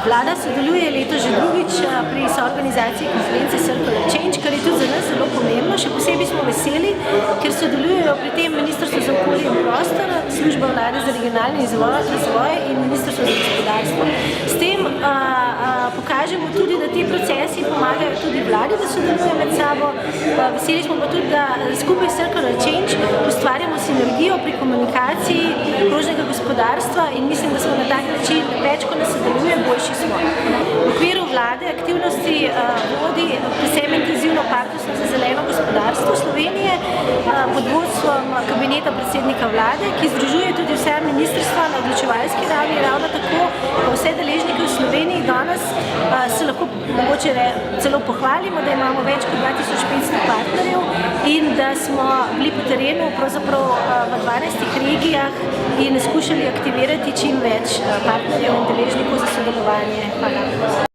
Vlada sodeluje letos že drugič pri soorganizaciji konference Circular Change, kar je tudi za nas zelo pomembno. Še posebej smo veseli, ker sodelujejo pri tem Ministrstvo za okolje in prostor, Služba Vlade za regionalni razvoj in Ministrstvo za gospodarstvo. S tem pokažemo tudi, da ti procesi pomagajo tudi vladi, da sodeluje med sabo. Veseli smo pa tudi, da skupaj s Circular Change ustvarjamo sinergijo pri komunikaciji krožnega gospodarstva in mislim, da smo na tak način več, ko nas sodeluje, boljši smo. V okviru vlade aktivnosti vodi predvsem intenzivno partnerstvo za zeleno gospodarstvo Slovenije pod vodstvom kabineta predsednika vlade, ki združuje tudi vse ministrstva na odločevalski ravni, ravno tako pa vse deležnike v Sloveniji. Danes se lahko mogoče celo pohvalimo, da imamo več kot 2500 partnerjev in da smo bili po terenu pravzaprav v 12 regijah in skušali aktivirati čim več partnerjev in deležnikov za sodelovanje. Hvala.